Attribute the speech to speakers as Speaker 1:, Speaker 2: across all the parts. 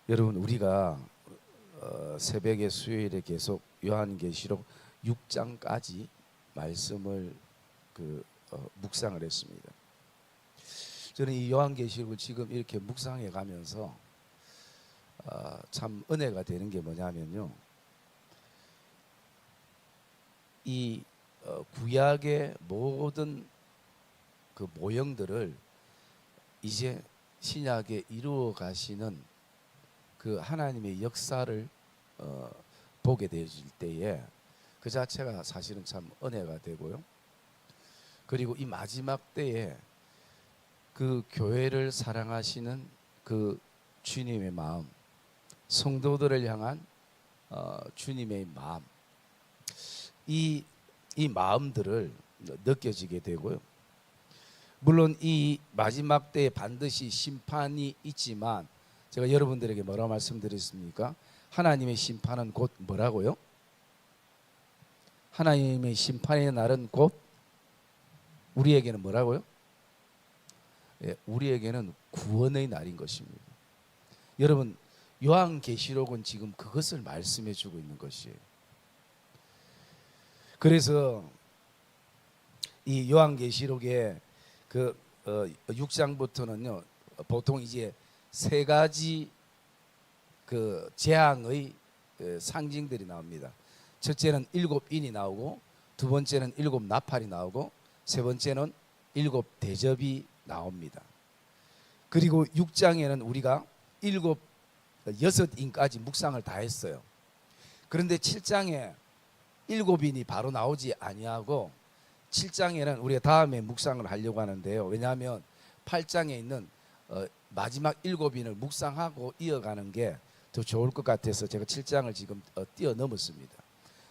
Speaker 1: 여러분, 우리가 새벽에 수요일에 계속 요한계시록 6장까지 말씀을 묵상을 했습니다. 저는 이 요한계시록을 지금 이렇게 묵상해 가면서 참 은혜가 되는 게 뭐냐면요, 이 구약의 모든 그 모형들을 이제 신약에 이루어 가시는 그 하나님의 역사를 보게 되어질 때에 그 자체가 사실은 참 은혜가 되고요. 그리고 이 마지막 때에 그 교회를 사랑하시는 그 주님의 마음, 성도들을 향한 주님의 마음, 이 마음들을 느껴지게 되고요. 물론 이 마지막 때에 반드시 심판이 있지만 제가 여러분들에게 뭐라고 말씀드렸습니까? 하나님의 심판은 곧 뭐라고요? 하나님의 심판의 날은 곧 우리에게는 뭐라고요? 우리에게는 구원의 날인 것입니다. 여러분, 요한계시록은 지금 그것을 말씀해 주고 있는 것이에요. 그래서 이 요한계시록의 그 6장부터는요, 보통 이제 세 가지 그 재앙의 상징들이 나옵니다. 첫째는 7인이 나오고, 두 번째는 7 나팔이 나오고, 세 번째는 7 대접이 나옵니다. 그리고 6장에는 우리가 6인까지 묵상을 다 했어요. 그런데 7장에 7인이 바로 나오지 아니하고 7장에는 우리가 다음에 묵상을 하려고 하는데요. 왜냐하면 8장에 있는 마지막 7인을 묵상하고 이어가는 게 더 좋을 것 같아서 제가 7장을 지금 뛰어넘었습니다.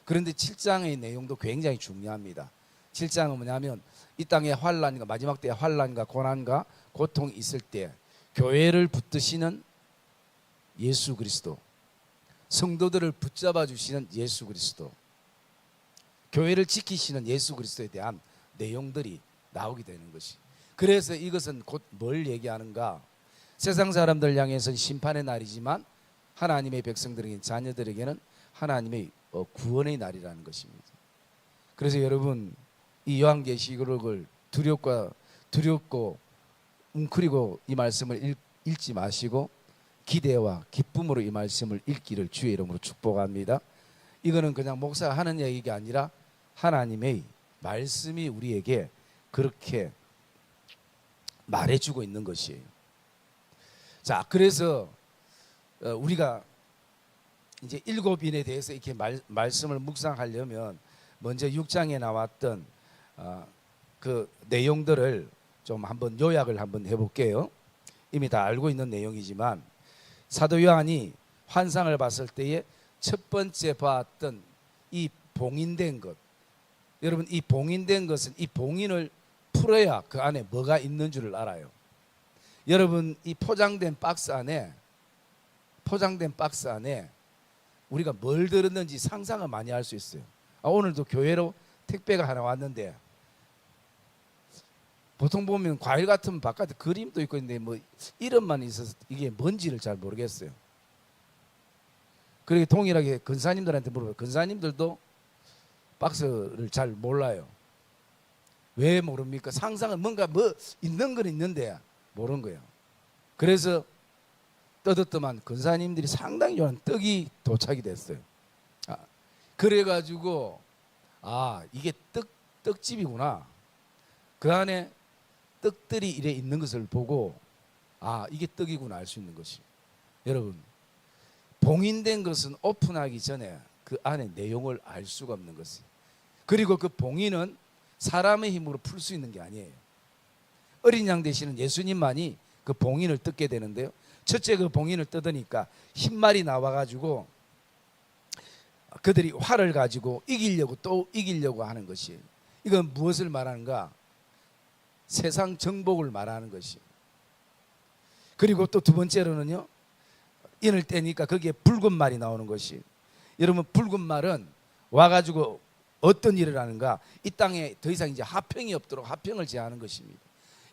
Speaker 1: 그런데 7장의 내용도 굉장히 중요합니다. 7장은 뭐냐면 이 땅에 환난과 마지막 때에 환난과 고난과 고통이 있을 때 교회를 붙드시는 예수 그리스도, 성도들을 붙잡아 주시는 예수 그리스도, 교회를 지키시는 예수 그리스도에 대한 내용들이 나오게 되는 것이. 그래서 이것은 곧 뭘 얘기하는가? 세상 사람들 향해서는 심판의 날이지만 하나님의 백성들에게, 자녀들에게는 하나님의 구원의 날이라는 것입니다. 그래서 여러분, 이 요한계시록을 두렵고 웅크리고 이 말씀을 읽지 마시고 기대와 기쁨으로 이 말씀을 읽기를 주의 이름으로 축복합니다. 이거는 그냥 목사가 하는 얘기가 아니라 하나님의 말씀이 우리에게 그렇게 말해주고 있는 것이에요. 자, 그래서 우리가 이제 7인에 대해서 이렇게 말씀을 묵상하려면 먼저 6장에 나왔던 그 내용들을 좀 한번 요약을 한번 해볼게요. 이미 다 알고 있는 내용이지만 사도 요한이 환상을 봤을 때에 첫 번째 봤던 이 봉인된 것, 여러분, 이 봉인된 것은 이 봉인을 풀어야 그 안에 뭐가 있는 줄을 알아요. 여러분, 이 포장된 박스 안에 우리가 뭘 들었는지 상상을 많이 할 수 있어요. 오늘도 교회로 택배가 하나 왔는데 보통 보면 과일 같으면 바깥에 그림도 있고 있는데 뭐 이름만 있어서 이게 뭔지를 잘 모르겠어요. 그리고 동일하게 근사님들한테 물어봐요. 근사님들도 박스를 잘 몰라요. 왜 모릅니까? 상상은 뭔가 뭐 있는 건 있는데 모르는 거예요. 그래서 떠들더만 근사님들이 상당히 좋아하는 떡이 도착이 됐어요. 그래가지고 이게 떡집이구나. 그 안에 떡들이 이래 있는 것을 보고 이게 떡이구나 알 수 있는 것이. 여러분, 봉인된 것은 오픈하기 전에 그 안에 내용을 알 수가 없는 것이에요. 그리고 그 봉인은 사람의 힘으로 풀 수 있는 게 아니에요. 어린 양 되시는 예수님만이 그 봉인을 뜯게 되는데요. 첫째, 그 봉인을 뜯으니까 흰말이 나와가지고 그들이 활을 가지고 이기려고 또 이기려고 하는 것이에요. 이건 무엇을 말하는가? 세상 정복을 말하는 것이에요. 그리고 또 두 번째로는요, 인을 떼니까 거기에 붉은 말이 나오는 것이에요. 여러분, 붉은 말은 와가지고 어떤 일을 하는가? 이 땅에 더 이상 이제 화평이 없도록 화평을 제하는 것입니다.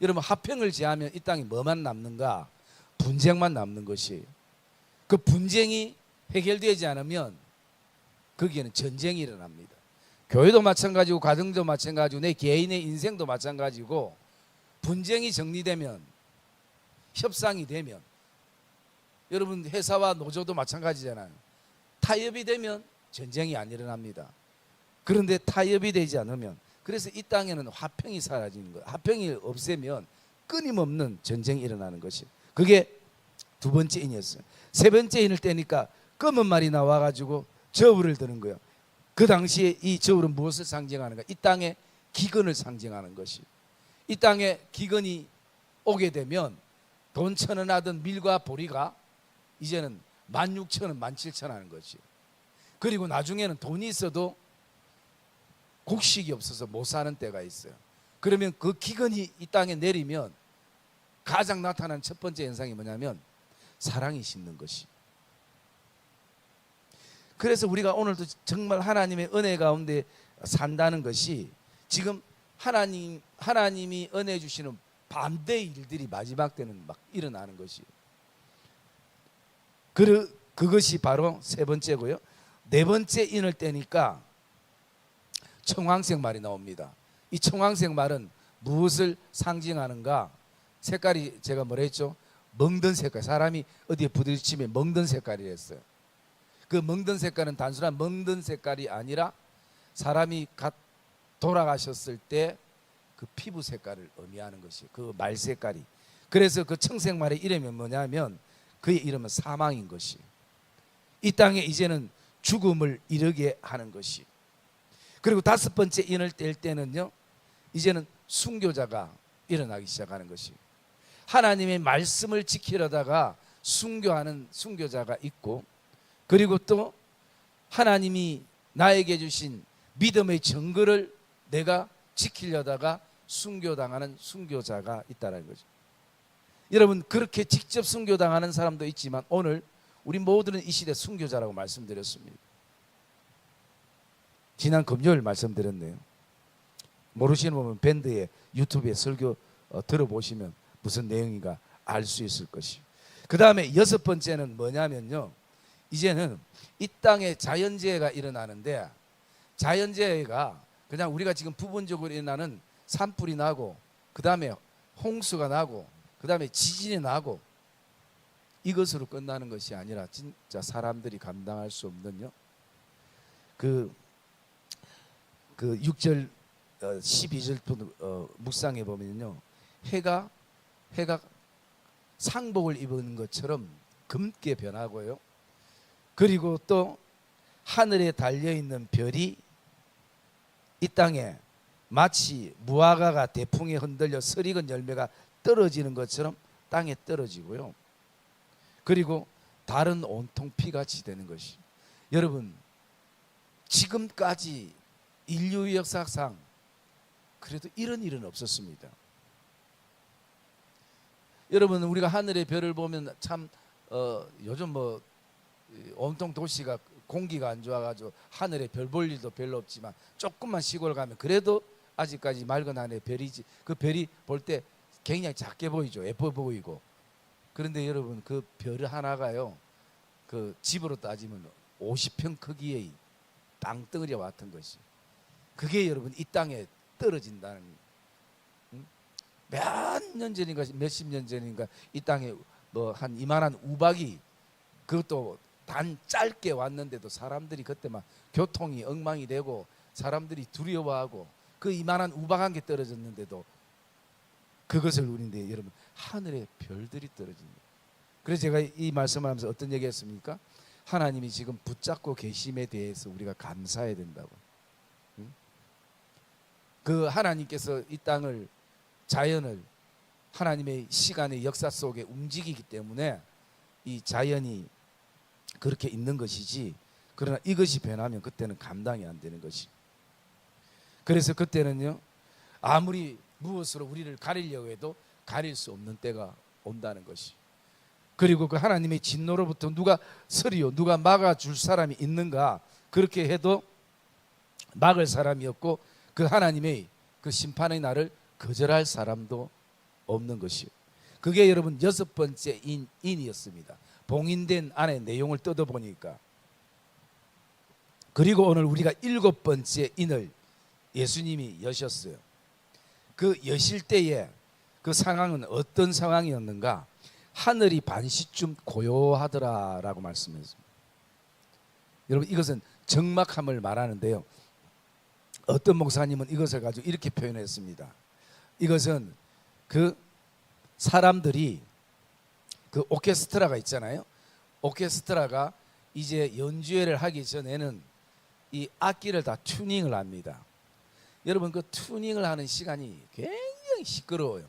Speaker 1: 여러분, 화평을 제하면 이 땅에 뭐만 남는가? 분쟁만 남는 것이에요. 그 분쟁이 해결되지 않으면 거기에는 전쟁이 일어납니다. 교회도 마찬가지고 가정도 마찬가지고 내 개인의 인생도 마찬가지고 분쟁이 정리되면 협상이 되면 여러분 회사와 노조도 마찬가지잖아요. 타협이 되면 전쟁이 안 일어납니다. 그런데 타협이 되지 않으면 그래서 이 땅에는 화평이 사라지는 거예요. 화평이 없애면 끊임없는 전쟁이 일어나는 것이 그게 두 번째 인이었어요. 세 번째 인을 떼니까 검은 말이 나와가지고 저울을 드는 거예요. 그 당시에 이 저울은 무엇을 상징하는가? 이 땅에 기근을 상징하는 것이 이 땅에 기근이 오게 되면 돈 1,000원 하던 밀과 보리가 이제는 16,000원, 17,000원 하는 것이 그리고 나중에는 돈이 있어도 곡식이 없어서 못 사는 때가 있어요. 그러면 그 기근이 이 땅에 내리면 가장 나타나는 첫 번째 현상이 뭐냐면 사랑이 식는 것이. 그래서 우리가 오늘도 정말 하나님의 은혜 가운데 산다는 것이 지금 하나님이 은혜 주시는 반대의 일들이 마지막 때는 막 일어나는 것이. 그것이 바로 세 번째고요. 네 번째 인을 떼니까 청황색 말이 나옵니다. 이 청황색 말은 무엇을 상징하는가? 색깔이 제가 뭐라 했죠? 멍든 색깔. 사람이 어디에 부딪히면 멍든 색깔이랬어요. 그 멍든 색깔은 단순한 멍든 색깔이 아니라 사람이 돌아가셨을 때 그 피부 색깔을 의미하는 것이 그 말 색깔이. 그래서 그 청색말의 이름이 뭐냐면 그의 이름은 사망인 것이. 이 땅에 이제는 죽음을 이르게 하는 것이. 그리고 다섯 번째 인을 뗄 때는요, 이제는 순교자가 일어나기 시작하는 것이. 하나님의 말씀을 지키려다가 순교하는 순교자가 있고, 그리고 또 하나님이 나에게 주신 믿음의 증거를 내가 지키려다가 순교당하는 순교자가 있다는 거죠. 여러분, 그렇게 직접 순교당하는 사람도 있지만 오늘 우리 모두는 이 시대 순교자라고 말씀드렸습니다. 지난 금요일 말씀드렸네요. 모르시는 분은 밴드의 유튜브에 설교 들어보시면 무슨 내용인가 알 수 있을 것이. 그 다음에 여섯 번째는 뭐냐면요, 이제는 이 땅에 자연재해가 일어나는데, 자연재해가 그냥 우리가 지금 부분적으로 일어나는 산불이 나고, 그 다음에 홍수가 나고, 그 다음에 지진이 나고, 이것으로 끝나는 것이 아니라 진짜 사람들이 감당할 수 없는요, 그 6절 12절 묵상해 보면요, 해가 상복을 입은 것처럼 검게 변하고요, 그리고 또 하늘에 달려있는 별이 이 땅에 마치 무화과가 대풍에 흔들려 설익은 열매가 떨어지는 것처럼 땅에 떨어지고요, 그리고 달은 온통 피같이 되는 것이. 여러분, 지금까지 인류 역사상 그래도 이런 일은 없었습니다. 여러분, 우리가 하늘의 별을 보면 참 요즘 뭐 온통 도시가 공기가 안 좋아가지고 하늘에 별 볼 일도 별로 없지만 조금만 시골 가면 그래도 아직까지 맑은 하늘에 별이지, 그 별이 볼 때 굉장히 작게 보이죠. 예뻐 보이고. 그런데 여러분, 그 별 하나가요, 그 집으로 따지면 50평 크기의 땅덩어리와 같은 것이, 그게 여러분 이 땅에 떨어진다는, 몇 년 전인가 몇십 년 전인가 이 땅에 뭐 한 이만한 우박이, 그것도 단 짧게 왔는데도 사람들이 그때 막 교통이 엉망이 되고 사람들이 두려워하고, 그 이만한 우박 한 개 떨어졌는데도 그것을 우리인데, 여러분 하늘에 별들이 떨어집니다. 그래서 제가 이 말씀을 하면서 어떤 얘기 했습니까? 하나님이 지금 붙잡고 계심에 대해서 우리가 감사해야 된다고. 그 하나님께서 이 땅을, 자연을 하나님의 시간의 역사 속에 움직이기 때문에 이 자연이 그렇게 있는 것이지, 그러나 이것이 변하면 그때는 감당이 안 되는 것이. 그래서 그때는요, 아무리 무엇으로 우리를 가리려고 해도 가릴 수 없는 때가 온다는 것이. 그리고 그 하나님의 진노로부터 누가 서리요, 누가 막아줄 사람이 있는가? 그렇게 해도 막을 사람이 없고, 그 하나님의 그 심판의 날을 거절할 사람도 없는 것이요. 그게 여러분 여섯 번째 인이었습니다. 봉인된 안에 내용을 뜯어보니까, 그리고 오늘 우리가 7번째 인을 예수님이 여셨어요. 그 여실 때에 그 상황은 어떤 상황이었는가? 하늘이 반시쯤 고요하더라라고 말씀했습니다. 여러분, 이것은 적막함을 말하는데요. 어떤 목사님은 이것을 가지고 이렇게 표현했습니다. 이것은 그 사람들이 그 오케스트라가 있잖아요. 오케스트라가 이제 연주회를 하기 전에는 이 악기를 다 튜닝을 합니다. 여러분, 그 튜닝을 하는 시간이 굉장히 시끄러워요.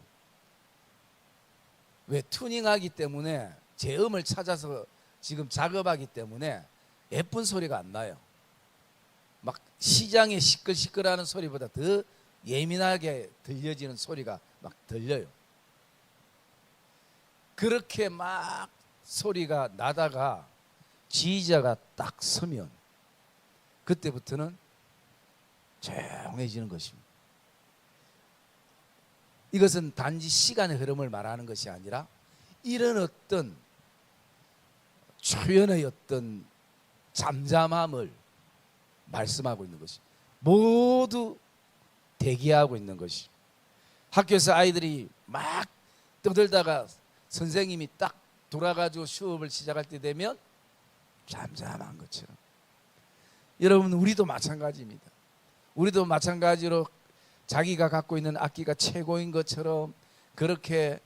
Speaker 1: 왜? 튜닝하기 때문에 제음을 찾아서 지금 작업하기 때문에 예쁜 소리가 안 나요. 막 시장에 시끌시끌하는 소리보다 더 예민하게 들려지는 소리가 막 들려요. 그렇게 막 소리가 나다가 지휘자가 딱 서면 그때부터는 조용해지는 것입니다. 이것은 단지 시간의 흐름을 말하는 것이 아니라 이런 어떤 초연의 어떤 잠잠함을 말씀하고 있는 것이, 모두 대기하고 있는 것이. 학교에서 아이들이 막 떠들다가 선생님이 딱 돌아가지고 수업을 시작할 때 되면 잠잠한 것처럼, 여러분, 우리도 마찬가지입니다. 우리도 마찬가지로 자기가 갖고 있는 악기가 최고인 것처럼 그렇게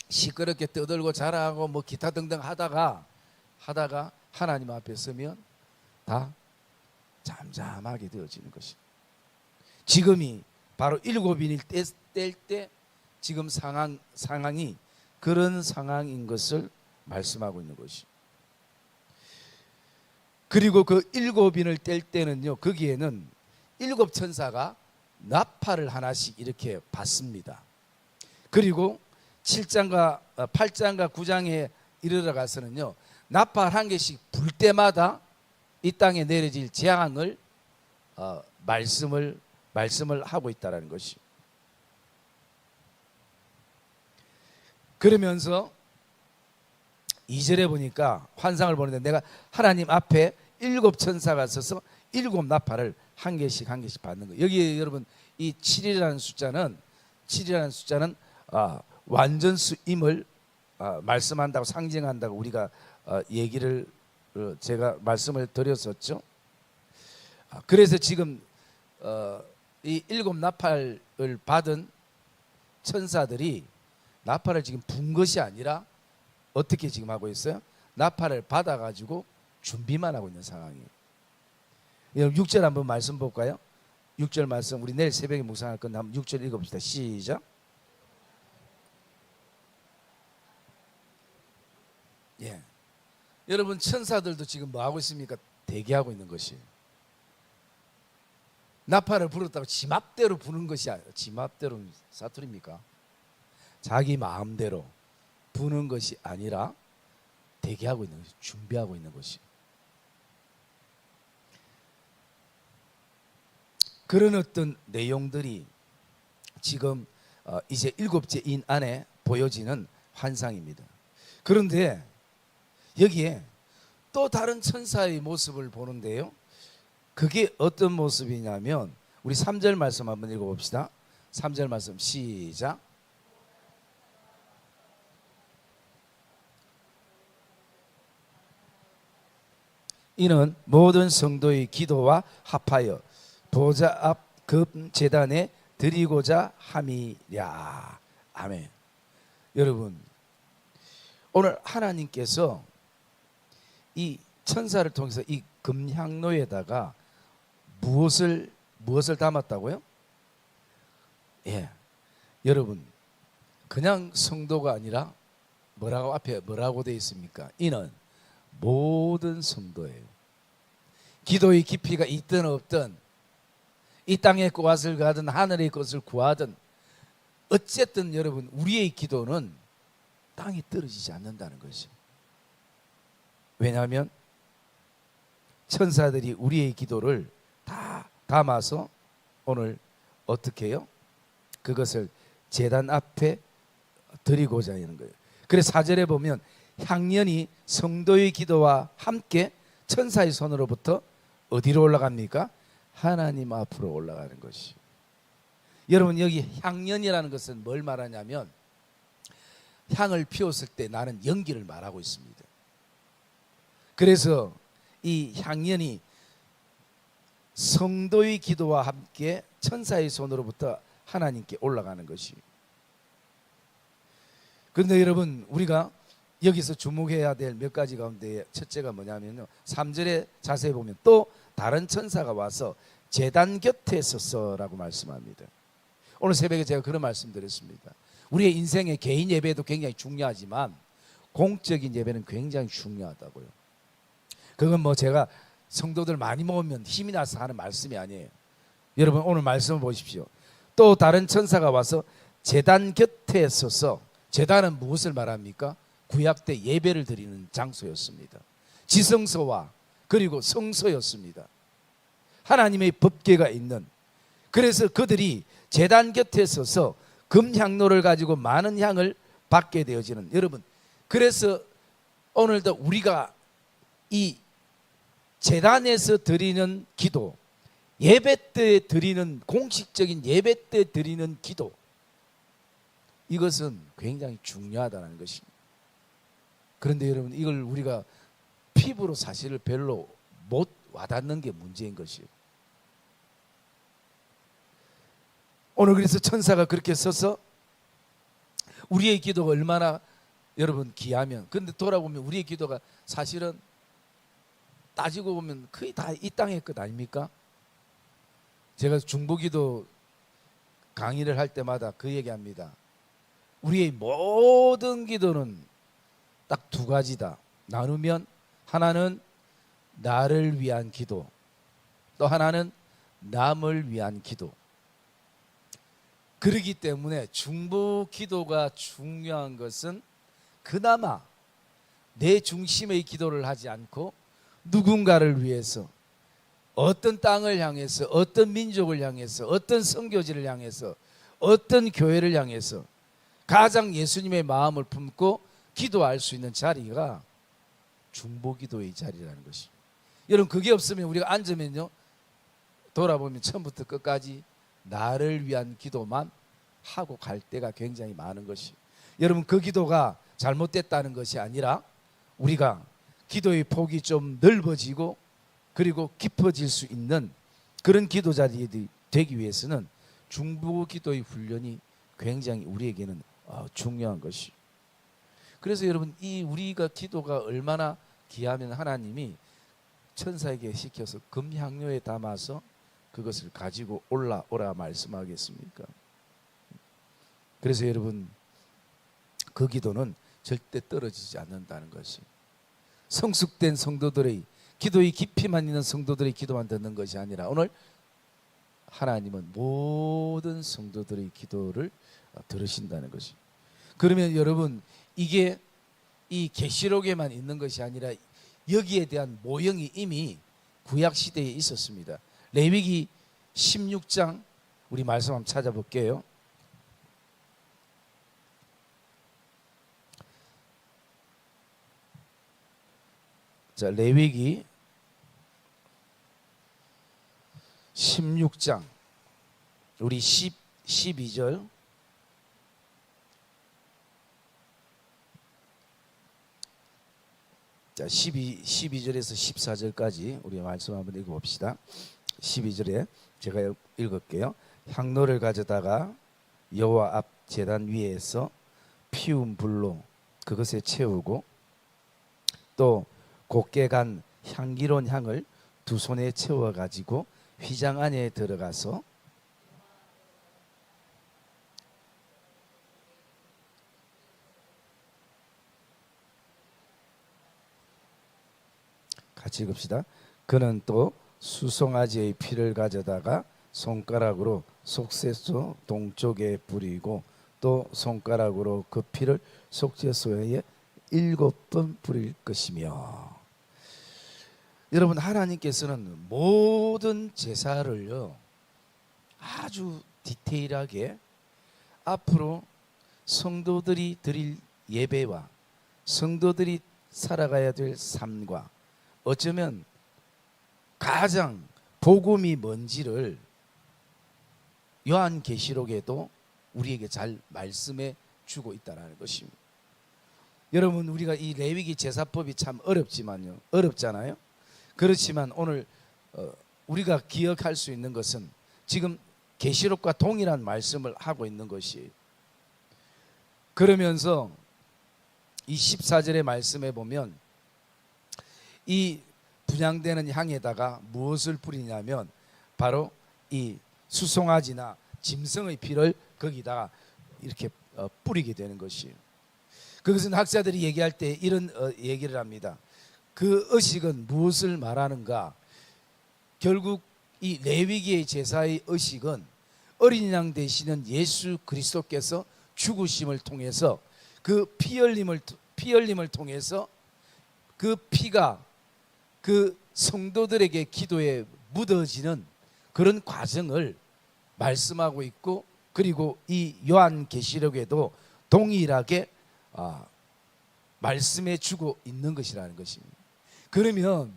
Speaker 1: 시끄럽게 떠들고 자랑하고 뭐 기타 등등 하다가 하나님 앞에 서면 다 잠잠하게 되어지는 것이, 지금이 바로 7인일 뗄 때 지금 상황이 그런 상황인 것을 말씀하고 있는 것이. 그리고 그 7인을 뗄 때는요, 거기에는 7천사가 나팔을 하나씩 이렇게 받습니다. 그리고 7장과 8장과 9장에 이르러 가서는요, 나팔 한 개씩 불 때마다 이 땅에 내려질 재앙을 말씀을 하고 있다라는 것이. 그러면서 2절에 보니까 환상을 보는데, 내가 하나님 앞에 7천사가 서서 7나팔을 한 개씩 받는 거예요. 여기 여러분, 이 7이라는 숫자는 완전수임을 말씀한다고, 상징한다고 우리가 얘기를 제가 말씀을 드렸었죠. 그래서 지금 이 7나팔을 받은 천사들이 나팔을 지금 분 것이 아니라 어떻게 지금 하고 있어요? 나팔을 받아가지고 준비만 하고 있는 상황이에요. 여러분, 6절 한번 말씀 볼까요? 6절 말씀, 우리 내일 새벽에 묵상할 건데 한번 6절 읽어봅시다. 시작. 예. 여러분, 천사들도 지금 뭐 하고 있습니까? 대기하고 있는 것이에요. 나팔을 불었다고 지 맘대로 부는 것이 아니라, 지 맘대로 사투리입니까? 자기 마음대로 부는 것이 아니라 대기하고 있는 것이, 준비하고 있는 것이. 그런 어떤 내용들이 지금 이제 7째 인 안에 보여지는 환상입니다. 그런데 여기에 또 다른 천사의 모습을 보는데요, 그게 어떤 모습이냐면, 우리 3절 말씀 한번 읽어봅시다. 3절 말씀 시작. 이는 모든 성도의 기도와 합하여 보좌 앞 급 제단에 드리고자 함이랴. 아멘. 여러분, 오늘 하나님께서 이 천사를 통해서 이 금향로에다가 무엇을 담았다고요? 예, 여러분, 그냥 성도가 아니라 뭐라고 앞에 뭐라고 되어 있습니까? 이는 모든 성도예요. 기도의 깊이가 있든 없든, 이 땅의 것을 가든 하늘의 것을 구하든, 어쨌든 여러분, 우리의 기도는 땅에 떨어지지 않는다는 것이죠. 왜냐하면 천사들이 우리의 기도를 다 담아서 오늘 어떻게 해요? 그것을 제단 앞에 드리고자 하는 거예요. 그래서 4절에 보면 향연이 성도의 기도와 함께 천사의 손으로부터 어디로 올라갑니까? 하나님 앞으로 올라가는 것이. 여러분, 여기 향연이라는 것은 뭘 말하냐면 향을 피웠을 때 나는 연기를 말하고 있습니다. 그래서 이 향연이 성도의 기도와 함께 천사의 손으로부터 하나님께 올라가는 것이. 그런데 여러분, 우리가 여기서 주목해야 될 몇 가지 가운데 첫째가 뭐냐면요, 3절에 자세히 보면 또 다른 천사가 와서 제단 곁에 섰어라고 말씀합니다. 오늘 새벽에 제가 그런 말씀 드렸습니다. 우리의 인생의 개인 예배도 굉장히 중요하지만 공적인 예배는 굉장히 중요하다고요. 그건 뭐 제가 성도들 많이 모으면 힘이 나서 하는 말씀이 아니에요. 여러분, 오늘 말씀을 보십시오. 또 다른 천사가 와서 제단 곁에 서서, 제단은 무엇을 말합니까? 구약 때 예배를 드리는 장소였습니다. 지성소와 그리고 성소였습니다. 하나님의 법궤가 있는. 그래서 그들이 제단 곁에 서서 금향로를 가지고 많은 향을 받게 되어지는. 여러분, 그래서 오늘도 우리가 이 제단에서 드리는 기도, 예배 때 드리는, 공식적인 예배 때 드리는 기도, 이것은 굉장히 중요하다는 것입니다. 그런데 여러분, 이걸 우리가 피부로 사실을 별로 못 와닿는 게 문제인 것이에요. 오늘 그래서 천사가 그렇게 서서 우리의 기도가 얼마나 여러분 귀하면, 그런데 돌아보면 우리의 기도가 사실은 따지고 보면 거의 다 이 땅의 것 아닙니까? 제가 중보기도 강의를 할 때마다 그 얘기합니다. 우리의 모든 기도는 딱 두 가지다. 나누면 하나는 나를 위한 기도, 또 하나는 남을 위한 기도. 그렇기 때문에 중보 기도가 중요한 것은 그나마 내 중심의 기도를 하지 않고 누군가를 위해서, 어떤 땅을 향해서, 어떤 민족을 향해서, 어떤 선교지를 향해서, 어떤 교회를 향해서 가장 예수님의 마음을 품고 기도할 수 있는 자리가 중보기도의 자리라는 것이. 여러분, 그게 없으면 우리가 앉으면요, 돌아보면 처음부터 끝까지 나를 위한 기도만 하고 갈 때가 굉장히 많은 것이. 여러분, 그 기도가 잘못됐다는 것이 아니라 우리가 기도의 폭이 좀 넓어지고 그리고 깊어질 수 있는 그런 기도 자리들이 되기 위해서는 중보기도의 훈련이 굉장히 우리에게는 중요한 것이. 그래서 여러분, 이 우리가 기도가 얼마나 귀하면 하나님이 천사에게 시켜서 금향료에 담아서 그것을 가지고 올라오라 말씀하겠습니까? 그래서 여러분, 그 기도는 절대 떨어지지 않는다는 것이. 성숙된 성도들의 기도의 깊이만 있는 성도들의 기도만 듣는 것이 아니라 오늘 하나님은 모든 성도들의 기도를 들으신다는 것이. 그러면 여러분, 이게 이 계시록에만 있는 것이 아니라 여기에 대한 모형이 이미 구약 시대에 있었습니다. 레위기 16장 우리 말씀 한번 찾아볼게요. 자, 레위기 16장 우리 12절. 자, 12절에서 14절까지 우리 말씀 한번 읽어봅시다. 12절에 제가 읽을게요. 향로를 가져다가 여호와 앞 제단 위에서 피운 불로 그것에 채우고 또 곱게 간 향기로운 향을 두 손에 채워 가지고 휘장 안에 들어가서 같이 읽읍시다. 그는 또 수송아지의 피를 가져다가 손가락으로 속죄소 동쪽에 뿌리고 또 손가락으로 그 피를 속죄소에 7번 뿌릴 것이며. 여러분, 하나님께서는 모든 제사를요 아주 디테일하게 앞으로 성도들이 드릴 예배와 성도들이 살아가야 될 삶과 어쩌면 가장 복음이 뭔지를 요한계시록에도 우리에게 잘 말씀해 주고 있다는 것입니다. 여러분, 우리가 이 레위기 제사법이 참 어렵잖아요. 그렇지만 오늘 우리가 기억할 수 있는 것은 지금 계시록과 동일한 말씀을 하고 있는 것이, 그러면서 이 14절의 말씀에 보면 이 분향되는 향에다가 무엇을 뿌리냐면 바로 이 수송아지나 짐승의 피를 거기다가 이렇게 뿌리게 되는 것이에요. 그것은 학자들이 얘기할 때 이런 얘기를 합니다. 그 의식은 무엇을 말하는가? 결국 이 레위기의 제사의 의식은 어린 양 되시는 예수 그리스도께서 죽으심을 통해서 그 피 흘림을 통해서 그 피가 그 성도들에게 기도에 묻어지는 그런 과정을 말씀하고 있고, 그리고 이 요한계시록에도 동일하게 말씀해 주고 있는 것이라는 것입니다. 그러면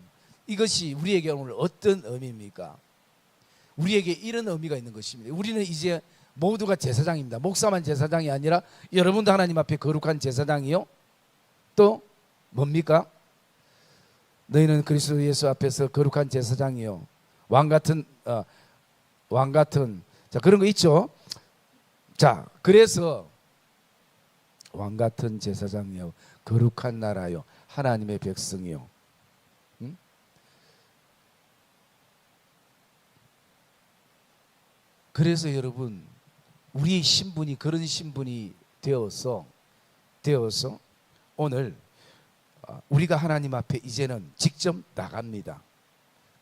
Speaker 1: 이것이 우리에게 오늘 어떤 의미입니까? 우리에게 이런 의미가 있는 것입니다. 우리는 이제 모두가 제사장입니다. 목사만 제사장이 아니라 여러분도 하나님 앞에 거룩한 제사장이요, 또 뭡니까? 너희는 그리스도 예수 앞에서 거룩한 제사장이요, 왕같은 자, 그런 거 있죠. 자, 그래서 왕같은 제사장이요, 거룩한 나라요, 하나님의 백성이요. 그래서 여러분, 우리의 신분이 그런 신분이 되어서 오늘 우리가 하나님 앞에 이제는 직접 나갑니다.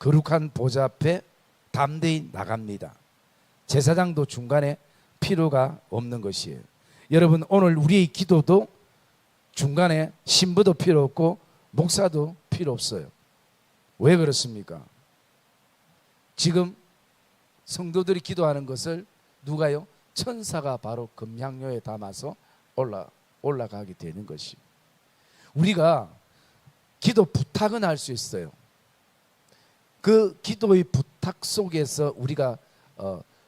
Speaker 1: 거룩한 보좌 앞에 담대히 나갑니다. 제사장도 중간에 필요가 없는 것이에요. 여러분, 오늘 우리의 기도도 중간에 신부도 필요 없고 목사도 필요 없어요. 왜 그렇습니까? 지금 성도들이 기도하는 것을 누가요? 천사가 바로 금향료에 담아서 올라가게 되는 것이. 우리가 기도 부탁은 할 수 있어요. 그 기도의 부탁 속에서 우리가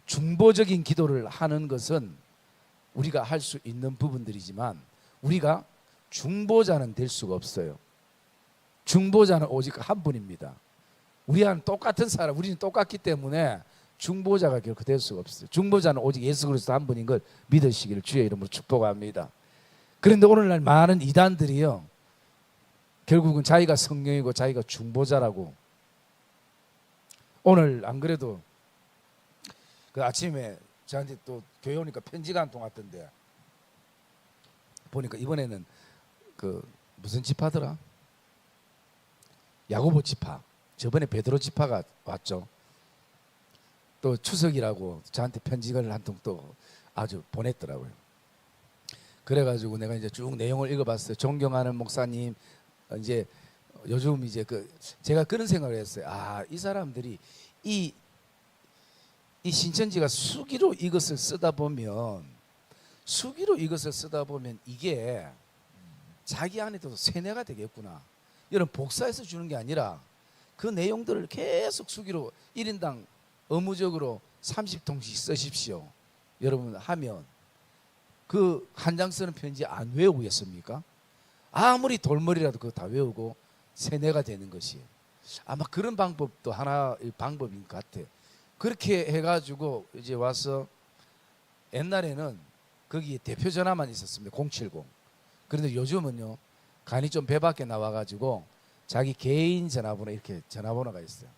Speaker 1: 중보적인 기도를 하는 것은 우리가 할 수 있는 부분들이지만 우리가 중보자는 될 수가 없어요. 중보자는 오직 한 분입니다. 우리와는 똑같은 사람, 우리는 똑같기 때문에 중보자가 결코 될 수가 없어요. 중보자는 오직 예수 그리스도 한 분인 걸 믿으시기를 주의 이름으로 축복합니다. 그런데 오늘날 많은 이단들이요, 결국은 자기가 성령이고 자기가 중보자라고. 오늘 안 그래도 그 아침에 저한테 또 교회 오니까 편지가 한 통 왔던데, 보니까 이번에는 그 무슨 지파더라? 야고보 지파. 저번에 베드로 지파가 왔죠. 또 추석이라고 저한테 편지를 한 통 또 아주 보냈더라고요. 그래가지고 내가 이제 쭉 내용을 읽어봤어요. 존경하는 목사님, 이제 요즘 이제 제가 그런 생각을 했어요. 이 사람들이 이 신천지가 수기로 이것을 쓰다 보면 이게 자기 안에도 세뇌가 되겠구나. 이런 복사해서 주는 게 아니라 그 내용들을 계속 수기로 1인당 의무적으로 30통씩 쓰십시오. 여러분 하면 그 한 장 쓰는 편지 안 외우겠습니까? 아무리 돌머리라도 그거 다 외우고 세뇌가 되는 것이에요. 아마 그런 방법도 하나의 방법인 것 같아요. 그렇게 해가지고 이제 와서, 옛날에는 거기에 대표 전화만 있었습니다. 070. 그런데 요즘은요, 간이 좀 배 밖에 나와가지고 자기 개인 전화번호, 이렇게 전화번호가 있어요.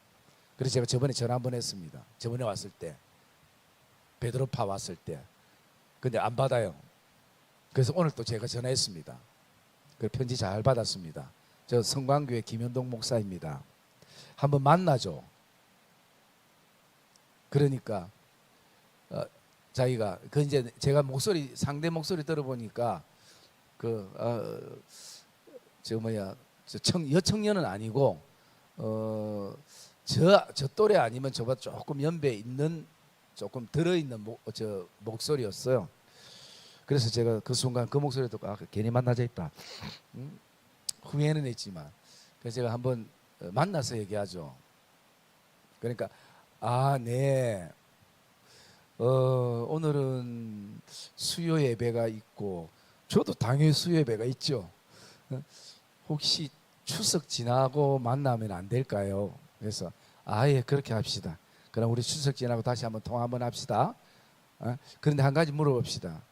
Speaker 1: 그래서 제가 저번에 전화 한번 했습니다. 저번에 왔을 때, 베드로파 왔을 때. 근데 안 받아요. 그래서 오늘 또 제가 전화했습니다. 그 편지 잘 받았습니다. 저 성광교회 김현동 목사입니다. 한번 만나죠. 그러니까 자기가 이제 제가 상대 목소리 들어보니까 여청년은 아니고 저 또래 아니면 저보다 조금 연배 있는, 조금 들어있는 목소리였어요. 그래서 제가 그 순간 그 목소리 듣고 괜히 만나자 했다. 후회는 했지만 그래서 제가 한번 만나서 얘기하죠. 그러니까 네. 오늘은 수요 예배가 있고 저도 당연히 수요 예배가 있죠. 혹시 추석 지나고 만나면 안 될까요? 그래서 예, 그렇게 합시다. 그럼 우리 추석 지나고 다시 한번 통화 한번 합시다. 그런데 한 가지 물어봅시다.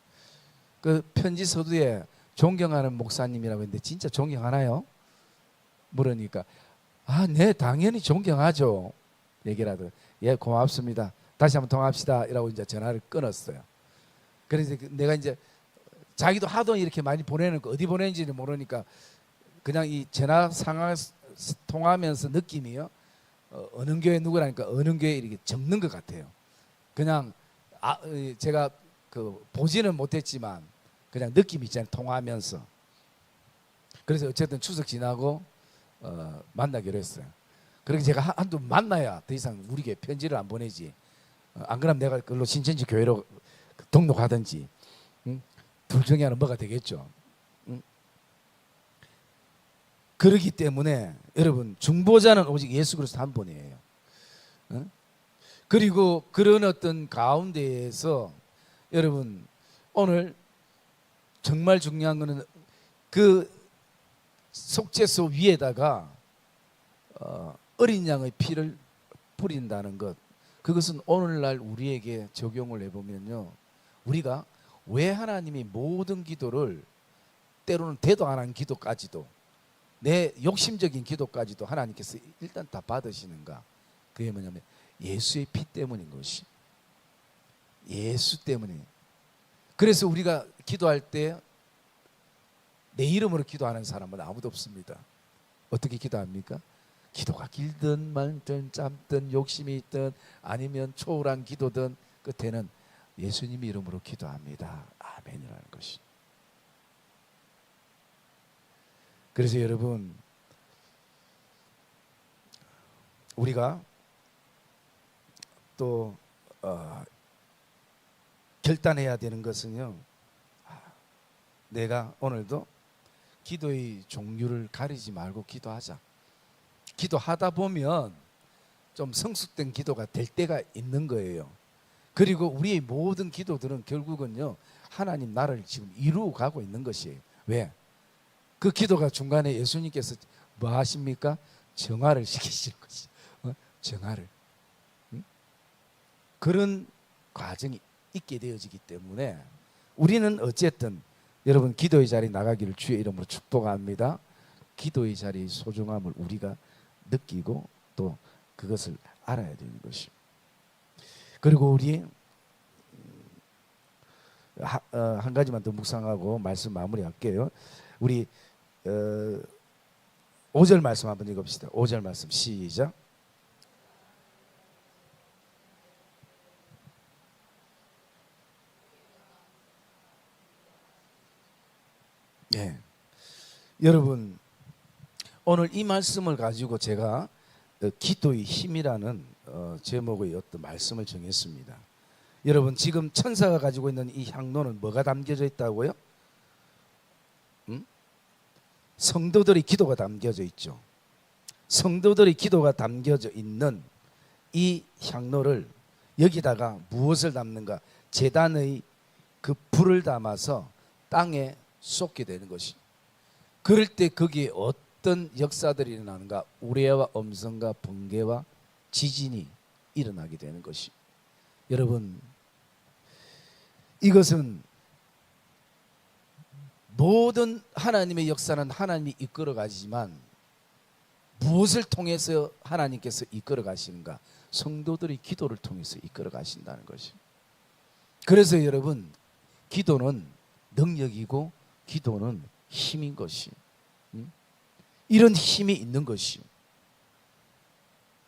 Speaker 1: 그 편지 서두에 존경하는 목사님이라고 했는데 진짜 존경하나요? 물으니까 네, 당연히 존경하죠. 얘기를 하더라고요. 예, 고맙습니다. 다시 한번 통화합시다. 이라고 이제 전화를 끊었어요. 그래서 내가 이제 자기도 하도 이렇게 많이 보내는 거 어디 보내는지는 모르니까 그냥 이 전화 상황 통화하면서 느낌이요. 어느 교회 누구라니까 어느 교회 이렇게 적는 것 같아요. 그냥 제가 보지는 못했지만 그냥 느낌이 있잖아요. 통화하면서. 그래서 어쨌든 추석 지나고 만나기로 했어요. 그렇게 제가 한두 만나야 더 이상 우리 교회 편지를 안 보내지. 안 그러면 내가 그걸로 신천지 교회로 등록하든지 둘 중에 하나는 뭐가 되겠죠. 그렇기 때문에 여러분 중보자는 오직 예수 그리스도 한 분이에요. 그리고 그런 어떤 가운데에서 여러분 오늘 정말 중요한 거는 그 속죄소 위에다가 어린 양의 피를 뿌린다는 것. 그것은 오늘날 우리에게 적용을 해보면요, 우리가 왜 하나님이 모든 기도를 때로는 대도 안 한 기도까지도 내 욕심적인 기도까지도 하나님께서 일단 다 받으시는가? 그게 뭐냐면 예수의 피 때문인 것이. 예수 때문에. 그래서 우리가 기도할 때 내 이름으로 기도하는 사람은 아무도 없습니다. 어떻게 기도합니까? 기도가 길든 말든 짧든 욕심이 있든 아니면 초월한 기도든 끝에는 예수님 이름으로 기도합니다. 아멘이라는 것이. 그래서 여러분 우리가 또 결단해야 되는 것은요, 내가 오늘도 기도의 종류를 가리지 말고 기도하자. 기도하다 보면 좀 성숙된 기도가 될 때가 있는 거예요. 그리고 우리의 모든 기도들은 결국은요, 하나님 나라를 지금 이루어 가고 있는 것이에요. 왜? 그 기도가 중간에 예수님께서 뭐 하십니까? 정화를 시키시는 것이. 정화를. 그런 과정이 있게 되어지기 때문에 우리는 어쨌든 여러분 기도의 자리 나가기를 주의 이름으로 축복합니다. 기도의 자리의 소중함을 우리가 느끼고 또 그것을 알아야 되는 것이. 그리고 우리 한 가지만 더 묵상하고 말씀 마무리할게요. 우리 5절 말씀 한번 읽읍시다. 5절 말씀 시작. 네. 여러분 오늘 이 말씀을 가지고 제가 기도의 힘이라는 제목의 어떤 말씀을 정했습니다. 여러분 지금 천사가 가지고 있는 이 향로는 뭐가 담겨져 있다고요? 성도들의 기도가 담겨져 있죠. 성도들의 기도가 담겨져 있는 이 향로를 여기다가 무엇을 담는가? 제단의 그 불을 담아서 땅에 쏟게 되는 것이. 그럴 때 거기에 어떤 역사들이 일어나는가? 우레와 엄성과 번개와 지진이 일어나게 되는 것이. 여러분 이것은 모든 하나님의 역사는 하나님이 이끌어 가지만 무엇을 통해서 하나님께서 이끌어 가시는가? 성도들의 기도를 통해서 이끌어 가신다는 것이. 그래서 여러분 기도는 능력이고 기도는 힘인 것이. 이런 힘이 있는 것이.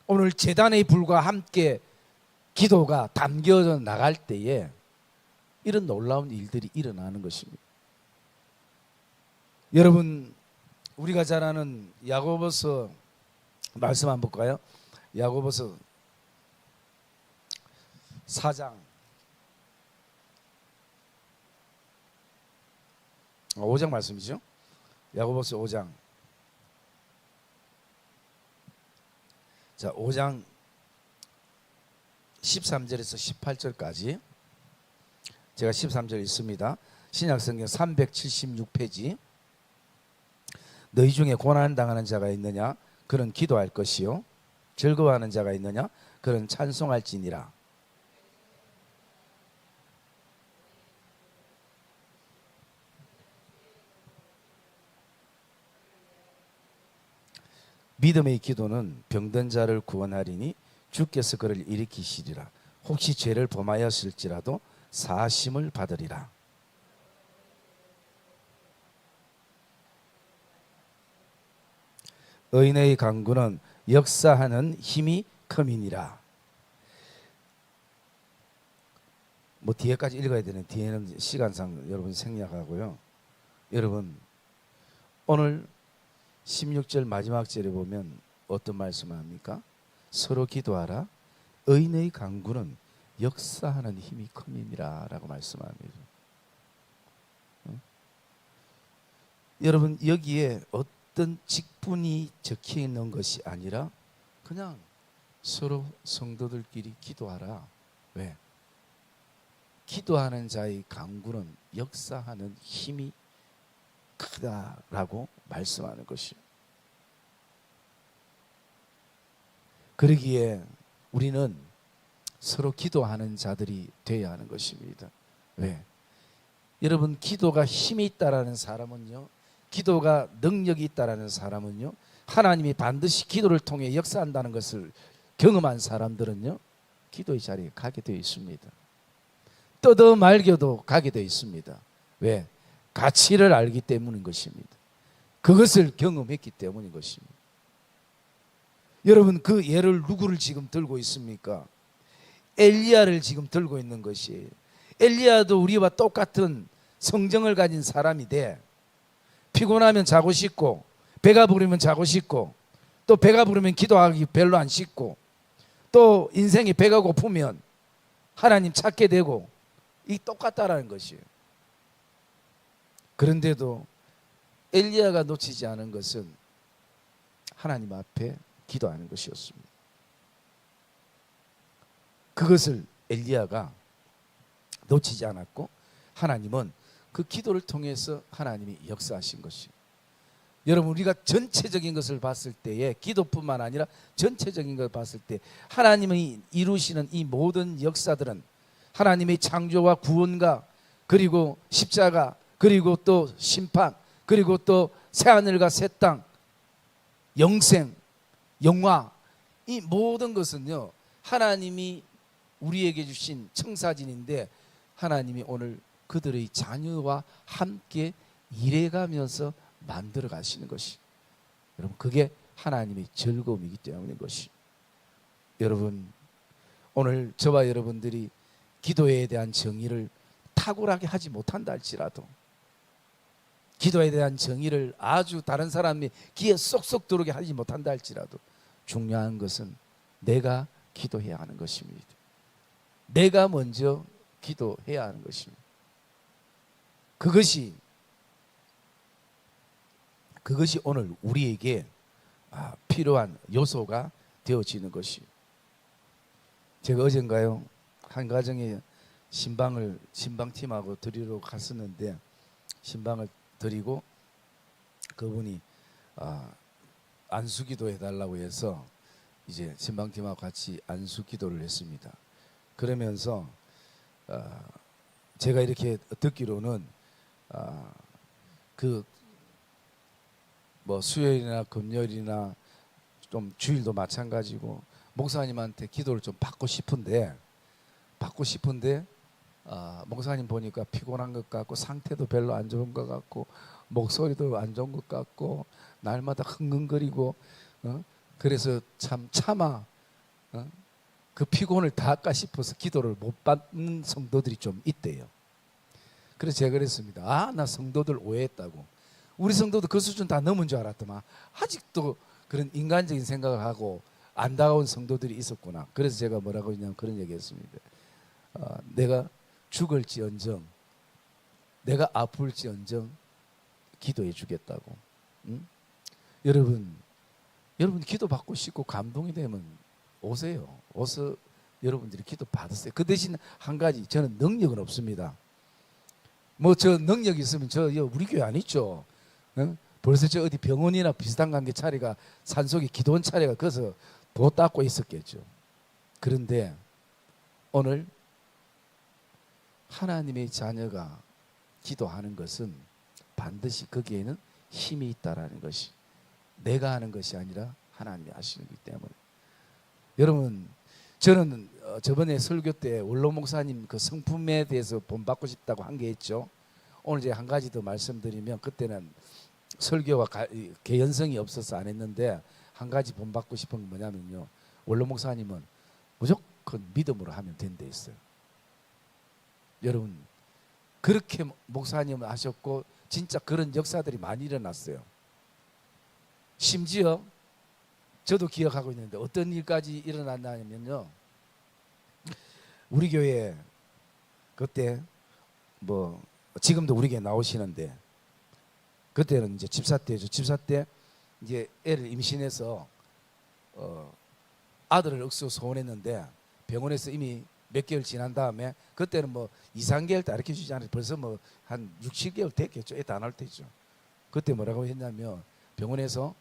Speaker 1: 오늘 제단의 불과 함께 기도가 담겨져 나갈 때에 이런 놀라운 일들이 일어나는 것입니다. 여러분 우리가 잘 아는 야고보서 말씀 한번 볼까요? 야고보서 4장 5장 말씀이죠. 야고보서 5장. 자, 5장 13절에서 18절까지 제가 13절 있습니다. 신약성경 376페이지. 너희 중에 고난당하는 자가 있느냐? 그는 기도할 것이요. 즐거워하는 자가 있느냐? 그는 찬송할지니라. 믿음의 기도는 병든 자를 구원하리니 주께서 그를 일으키시리라. 혹시 죄를 범하였을지라도 사심을 받으리라. 의인의 강구는 역사하는 힘이 큼이니라. 뭐 뒤에까지 읽어야 되는, 뒤에는 시간상 여러분 생략하고요. 여러분 오늘 16절 마지막 절에 보면 어떤 말씀을 합니까? 서로 기도하라. 의인의 강구는 역사하는 힘이 큼이니라 라고 말씀합니다. 여러분 여기에 어떤 직분이 적혀 있는 것이 아니라 그냥 서로 성도들끼리 기도하라. 왜? 기도하는 자의 강구는 역사하는 힘이 크다라고 말씀하는 것이요. 그러기에 우리는 서로 기도하는 자들이 되어야 하는 것입니다. 왜? 여러분 기도가 힘이 있다라는 사람은요, 기도가 능력이 있다라는 사람은요, 하나님이 반드시 기도를 통해 역사한다는 것을 경험한 사람들은요, 기도의 자리에 가게 되어 있습니다. 떠도 말겨도 가게 되어 있습니다. 왜? 가치를 알기 때문인 것입니다. 그것을 경험했기 때문인 것입니다. 여러분 그 예를 누구를 지금 들고 있습니까? 엘리야를 지금 들고 있는 것이에요. 엘리야도 우리와 똑같은 성정을 가진 사람이 돼. 피곤하면 자고 싶고, 배가 부르면 자고 싶고, 또 배가 부르면 기도하기 별로 안 싶고, 또 인생이 배가 고프면 하나님 찾게 되고, 이 똑같다라는 것이에요. 그런데도 엘리야가 놓치지 않은 것은 하나님 앞에 기도하는 것이었습니다. 그것을 엘리야가 놓치지 않았고, 하나님은 그 기도를 통해서 하나님이 역사하신 것이에요. 여러분 우리가 전체적인 것을 봤을 때에, 기도뿐만 아니라 전체적인 것을 봤을 때 하나님이 이루시는 이 모든 역사들은 하나님의 창조와 구원과, 그리고 십자가, 그리고 또 심판, 그리고 또 새하늘과 새 땅, 영생, 영화, 이 모든 것은요 하나님이 우리에게 주신 청사진인데, 하나님이 오늘 그들의 자녀와 함께 일해가면서 만들어 가시는 것이, 여러분 그게 하나님의 즐거움이기 때문인 것이. 여러분 오늘 저와 여러분들이 기도에 대한 정의를 탁월하게 하지 못한다 할지라도, 기도에 대한 정의를 아주 다른 사람이 귀에 쏙쏙 들어오게 하지 못한다 할지라도, 중요한 것은 내가 기도해야 하는 것입니다. 내가 먼저 기도해야 하는 것입니다. 그것이 오늘 우리에게 필요한 요소가 되어지는 것이. 제가 어젠가요 한 가정에 신방팀하고 드리러 갔었는데, 신방을 드리고 그분이 안수기도 해달라고 해서 이제 신방팀하고 같이 안수기도를 했습니다. 그러면서 제가 이렇게 듣기로는 그 뭐 수요일이나 금요일이나 좀 주일도 마찬가지고 목사님한테 기도를 좀 받고 싶은데 목사님 보니까 피곤한 것 같고, 상태도 별로 안 좋은 것 같고, 목소리도 안 좋은 것 같고, 날마다 흥흥거리고, 그래서 차마 그 피곤을 다 할까 싶어서 기도를 못 받는 성도들이 좀 있대요. 그래서 제가 그랬습니다. 나 성도들 오해했다고. 우리 성도도 그 수준 다 넘은 줄 알았더만 아직도 그런 인간적인 생각을 하고 안타까운 성도들이 있었구나. 그래서 제가 뭐라고 했냐면 그런 얘기했습니다. 내가 죽을지언정, 내가 아플지언정 기도해 주겠다고. 응? 여러분 기도 받고 싶고 감동이 되면 오세요. 오서 여러분들이 기도 받으세요. 그 대신 한 가지, 저는 능력은 없습니다. 뭐 저 능력 있으면 저 우리 교회 안 있죠. 응? 벌써 저 어디 병원이나 비슷한 관계 차례가 산속에 기도원 차례가 거기서 도 닦고 있었겠죠. 그런데 오늘 하나님의 자녀가 기도하는 것은 반드시 거기에는 힘이 있다라는 것이, 내가 하는 것이 아니라 하나님이 하시는 거기 때문에. 여러분, 저는 저번에 설교 때 원로 목사님 그 성품에 대해서 본받고 싶다고 한 게 있죠. 오늘 이제 한 가지 더 말씀드리면, 그때는 설교가 개연성이 없어서 안 했는데, 한 가지 본받고 싶은 건 뭐냐면요, 원로 목사님은 무조건 믿음으로 하면 된다 했어요. 여러분, 그렇게 목사님은 하셨고 진짜 그런 역사들이 많이 일어났어요. 심지어 저도 기억하고 있는데 어떤 일까지 일어났냐면요, 우리 교회 그때 뭐 지금도 우리 교회 나오시는데, 그때는 이제 집사 때죠. 집사 때 이제 애를 임신해서 아들을 억수 소원했는데 병원에서 이미 몇 개월 지난 다음에, 그때는 뭐 2, 3개월 때 가르쳐 주지 않아요. 벌써 뭐 한 6, 7개월 됐겠죠. 애 다 나올 때죠. 그때 뭐라고 했냐면 병원에서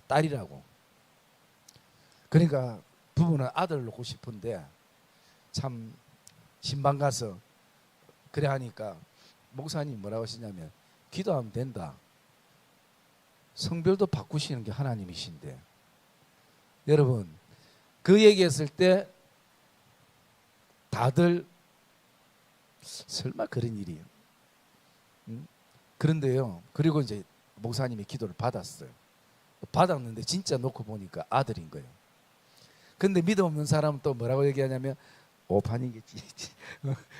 Speaker 1: 딸이라고. 그러니까 부부는 아들을 놓고 싶은데 참 신방 가서 그래 하니까 목사님이 뭐라고 하시냐면 기도하면 된다. 성별도 바꾸시는 게 하나님이신데. 여러분, 그 얘기했을 때 다들 설마 그런 일이에요. 그런데요, 그리고 이제 목사님이 기도를 받았어요. 받았는데 진짜 놓고 보니까 아들인 거예요. 근데 믿음 없는 사람은 또 뭐라고 얘기하냐면 오판이겠지.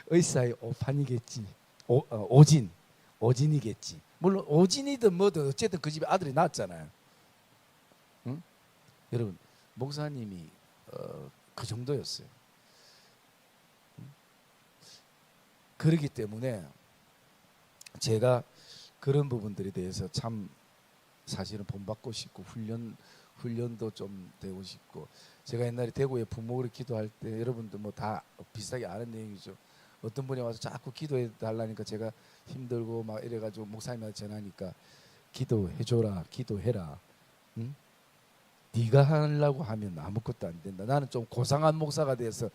Speaker 1: 의사의 오판이겠지. 오진이겠지. 물론 오진이든 뭐든 어쨌든 그 집에 아들이 낳았잖아요. 응? 여러분, 목사님이 그 정도였어요. 그렇기 때문에 제가 그런 부분들에 대해서 참 사실은 본받고 싶고 훈련도 좀 되고 싶고, 제가 옛날에 대구에 부모를 기도할 때 여러분도 뭐 다 비슷하게 아는 내용이죠. 어떤 분이 와서 자꾸 기도해 달라니까 제가 힘들고 막 이래가지고 목사님한테 전하니까 기도해줘라, 기도해라. 응? 네가 하려고 하면 아무것도 안 된다. 나는 좀 고상한 목사가 돼서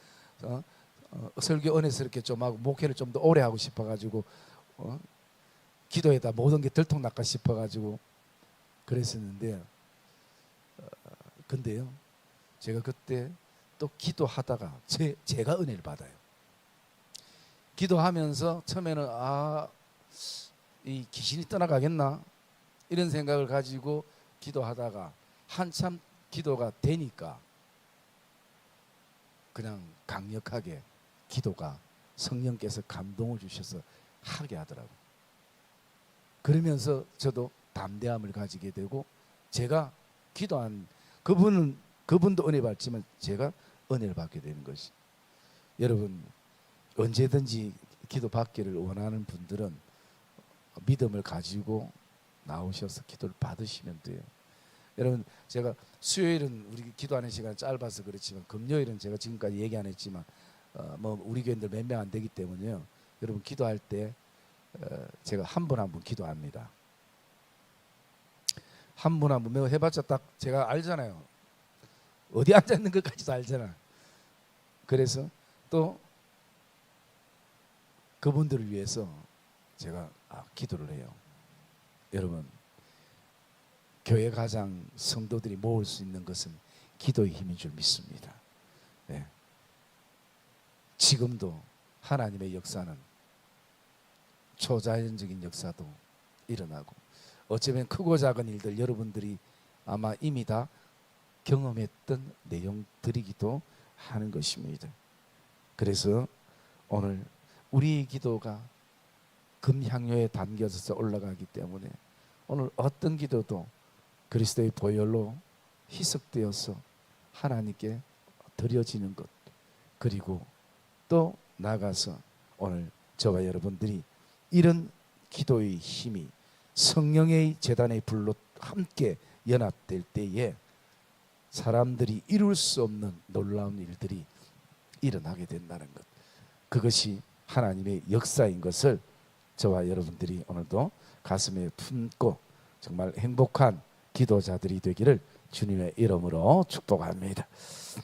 Speaker 1: 설교 은혜스럽게 좀 하고 목회를 좀 더 오래 하고 싶어가지고 기도에다 모든 게 들통날까 싶어가지고 그랬었는데, 근데요, 제가 그때 또 기도하다가 제가 은혜를 받아요. 기도하면서 처음에는 이 귀신이 떠나가겠나 이런 생각을 가지고 기도하다가 한참 기도가 되니까 그냥 강력하게 기도가 성령께서 감동을 주셔서 하게 하더라고요. 그러면서 저도 담대함을 가지게 되고, 제가 기도한 그분도 은혜 받지만 제가 은혜를 받게 되는 것이. 여러분, 언제든지 기도 받기를 원하는 분들은 믿음을 가지고 나오셔서 기도를 받으시면 돼요. 여러분, 제가 수요일은 우리 기도하는 시간이 짧아서 그렇지만 금요일은 제가 지금까지 얘기 안 했지만 뭐 우리 교인들 몇 명 안 되기 때문에요. 여러분, 기도할 때 제가 한 분 한 분 기도합니다. 한 분 한 분 뭐 해봤자 딱 제가 알잖아요. 어디 앉아 있는 것까지도 알잖아. 그래서 또 그분들을 위해서 제가 기도를 해요. 여러분, 교회 가장 성도들이 모을 수 있는 것은 기도의 힘인 줄 믿습니다. 네. 지금도 하나님의 역사는 초자연적인 역사도 일어나고, 어쩌면 크고 작은 일들 여러분들이 아마 이미 다 경험했던 내용들이기도 하는 것입니다. 그래서 오늘 우리의 기도가 금향료에 담겨져서 올라가기 때문에 오늘 어떤 기도도 그리스도의 보혈로 희석되어서 하나님께 드려지는 것, 그리고 또 나가서 오늘 저와 여러분들이 이런 기도의 힘이 성령의 제단의 불로 함께 연합될 때에 사람들이 이룰 수 없는 놀라운 일들이 일어나게 된다는 것, 그것이 하나님의 역사인 것을 저와 여러분들이 오늘도 가슴에 품고 정말 행복한 기도자들이 되기를 주님의 이름으로 축복합니다.